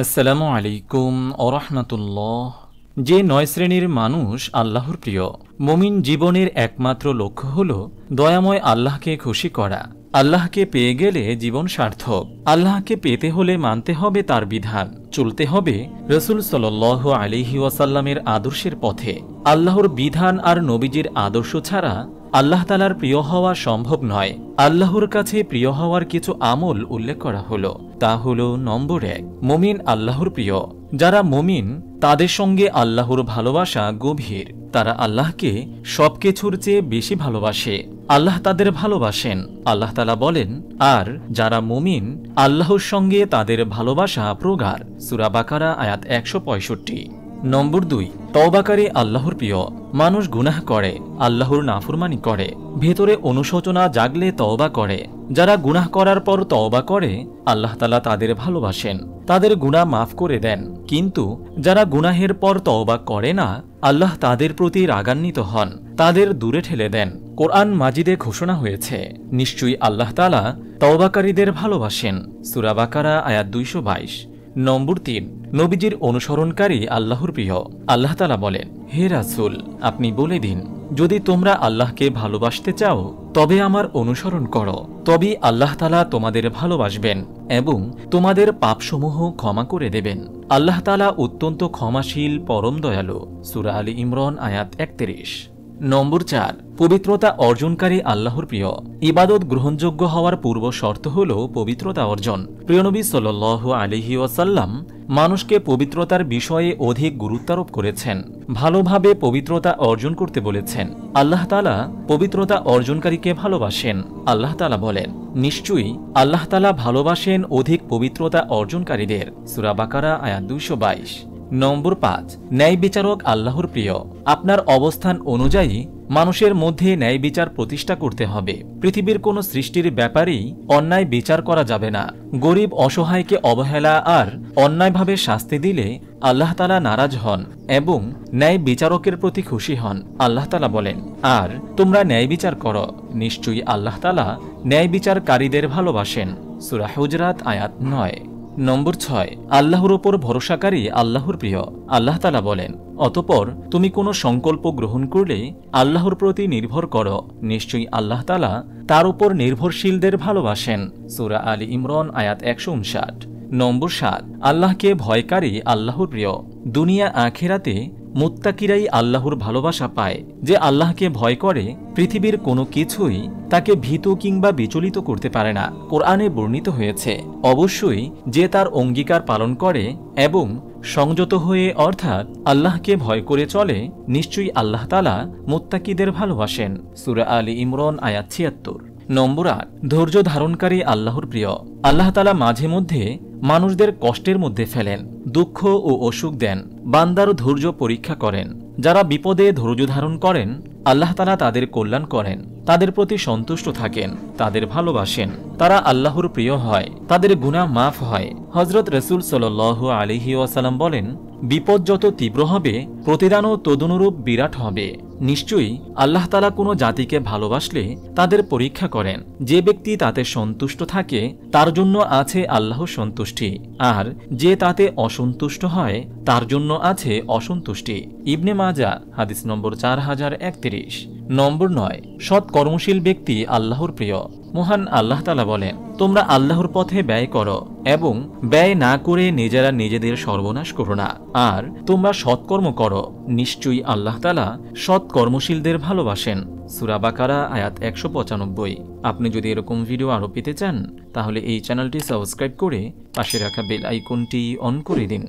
আসসালামু আলাইকুম ওরহমাতুল্লাহ। যে ৯ শ্রেণীর মানুষ আল্লাহর প্রিয়। মুমিন জীবনের একমাত্র লক্ষ্য হল দয়াময় আল্লাহকে খুশি করা। আল্লাহকে পেয়ে গেলে জীবন সার্থক। আল্লাহকে পেতে হলে মানতে হবে তার বিধান, চলতে হবে রসুল সাল্লাল্লাহু আলাইহি ওয়াসাল্লামের আদর্শের পথে। আল্লাহর বিধান আর নবীজির আদর্শ ছাড়া আল্লাহ তাআলার প্রিয় হওয়া সম্ভব নয়। আল্লাহর কাছে প্রিয় হওয়ার কিছু আমল উল্লেখ করা হলো, তা হল নম্বর ১, মুমিন আল্লাহর প্রিয়। যারা মুমিন তাদের সঙ্গে আল্লাহর ভালোবাসা গভীর। তারা আল্লাহকে সবকিছুর চেয়ে বেশি ভালোবাসে। আল্লাহ তাদের ভালোবাসেন। আল্লাহ তাআলা বলেন, আর যারা মুমিন আল্লাহর সঙ্গে তাদের ভালোবাসা প্রগাঢ়। সূরা বাকারা আয়াত ১৬৫। নম্বর ২, তওবাকারী আল্লাহর প্রিয়। মানুষ গুনাহ করে, আল্লাহর নাফরমানি করে, ভেতরে অনুশোচনা জাগলে তওবা করে। যারা গুনাহ করার পর তওবা করে আল্লাহ তাআলা তাদের ভালোবাসেন, তাদের গুনাহ মাফ করে দেন। কিন্তু যারা গুনাহের পর তওবা করে না, আল্লাহ তাদের প্রতি রাগান্বিত হন, তাদের দূরে ঠেলে দেন। কোরআন মাজিদে ঘোষণা হয়েছে, নিশ্চয়ই আল্লাহ তাআলা তওবাকারীদের ভালোবাসেন। সূরা বাকারা আয়াত ২২২। নম্বর ৩, নবীজির অনুসরণকারী আল্লাহর প্রিয়। আল্লাহ তাআলা বলেন, হে রাসূল, আপনি বলে দিন, যদি তোমরা আল্লাহকে ভালোবাসতে চাও তবে আমার অনুসরণ করো, তবেই আল্লাহ তাআলা তোমাদের ভালোবাসবেন এবং তোমাদের পাপসমূহ ক্ষমা করে দেবেন। আল্লাহ তাআলা অত্যন্ত ক্ষমাশীল, পরম দয়ালু। সূরা আলী ইমরান আয়াত ৩১। নম্বর ৪, পবিত্রতা অর্জনকারী আল্লাহর প্রিয়। ইবাদত গ্রহণযোগ্য হওয়ার পূর্ব শর্ত হল পবিত্রতা অর্জন। প্রিয়নবী সাল্লাল্লাহু আলাইহি ওয়াসাল্লাম মানুষকে পবিত্রতার বিষয়ে অধিক গুরুত্বারোপ করেছেন, ভালোভাবে পবিত্রতা অর্জন করতে বলেছেন। আল্লাহ তাআলা পবিত্রতা অর্জনকারীকে ভালোবাসেন। আল্লাহ তাআলা বলেন, নিশ্চয়ই আল্লাহ তাআলা ভালোবাসেন অধিক পবিত্রতা অর্জনকারীদের। সূরা বাকারা আয়াত ২২২। নম্বর ৫, ন্যায় বিচারক আল্লাহর প্রিয়। আপনার অবস্থান অনুযায়ী মানুষের মধ্যে ন্যায় বিচার প্রতিষ্ঠা করতে হবে। পৃথিবীর কোনো সৃষ্টির ব্যাপারেই অন্যায় বিচার করা যাবে না। গরিব অসহায়কে অবহেলা আর অন্যায়ভাবে শাস্তি দিলে আল্লাহ তাআলা নারাজ হন এবং ন্যায় বিচারকের প্রতি খুশি হন। আল্লাহ তাআলা বলেন, আর তোমরা ন্যায় বিচার করো, নিশ্চয়ই আল্লাহ তাআলা ন্যায় বিচারকারীদের ভালোবাসেন। সূরা হুজরাত আয়াত ৯। নম্বর ৬, আল্লাহর ওপর ভরসাকারী আল্লাহর প্রিয়। আল্লাহ তাআলা বলেন, অতঃপর তুমি কোনো সংকল্প গ্রহণ করলে আল্লাহর প্রতি নির্ভর করো, নিশ্চয়ই আল্লাহ তাআলা তার উপর নির্ভরশীলদের ভালোবাসেন। সূরা আলী ইমরান আয়াত ১৫৯। নম্বর ৭, আল্লাহকে ভয়কারী আল্লাহর প্রিয়। দুনিয়া আখিরাতে মুত্তাকিরাই আল্লাহর ভালোবাসা পায়। যে আল্লাহকে ভয় করে পৃথিবীর কোনো কিছুই তাকে ভীত কিংবা বিচলিত করতে পারে না। কোরআনে বর্ণিত হয়েছে, অবশ্যই যে তার অঙ্গীকার পালন করে এবং সংযত হয়ে অর্থাৎ আল্লাহকে ভয় করে চলে, নিশ্চয়ই আল্লাহ তাআলা মুত্তাকিদের ভালোবাসেন। সূরা আলী ইমরান আয়াত ৭৬। নম্বর ৮, ধৈর্য ধারণকারী আল্লাহর প্রিয়। আল্লাহ তাআলা মাঝে মধ্যে মানুষদের কষ্টের মধ্যে ফেলেন, দুঃখ ও অসুখ দেন, বান্দার ধৈর্য পরীক্ষা করেন। যারা বিপদে ধৈর্য ধারণ করেন আল্লাহ তাআলা তাদের কল্যাণ করেন, তাদের প্রতি সন্তুষ্ট থাকেন, তাদের ভালোবাসেন, তারা আল্লাহর প্রিয় হয়, তাদের গুনাহ মাফ হয়। হযরত রাসূল সাল্লাল্লাহু আলাইহি ওয়াসাল্লাম বলেন, বিপদ যত তীব্র হবে প্রতিদানও তদনুরূপ বিরাট হবে। নিশ্চয়ই আল্লাহ তাআলা কোনো জাতিকে ভালোবাসলে তাদের পরীক্ষা করেন। যে ব্যক্তি তাতে সন্তুষ্ট থাকে তার জন্য আছে আল্লাহর সন্তুষ্টি, আর যে তাতে অসন্তুষ্ট হয় তার জন্য আছে অসন্তুষ্টি। ইবনে মাজাহ হাদিস নম্বর ৪০৩১। নম্বর ৯, সৎ কর্মশীল ব্যক্তি আল্লাহর প্রিয়। মহান আল্লাহ তাআলা বলেন, তোমরা আল্লাহর পথে ব্যয় করো এবং ব্যয় না করে নিজেরা নিজেদের সর্বনাশ করো না, আর তোমরা সৎকর্ম করো, নিশ্চয়ই আল্লাহ তাআলা সৎ কর্মশীলদের ভালোবাসেন। সূরা বাকারা আয়াত ১৯৫। আপনি যদি এরকম ভিডিও আরও পেতে চান তাহলে এই চ্যানেলটি সাবস্ক্রাইব করে পাশে রাখা বেল আইকনটি অন করে দিন।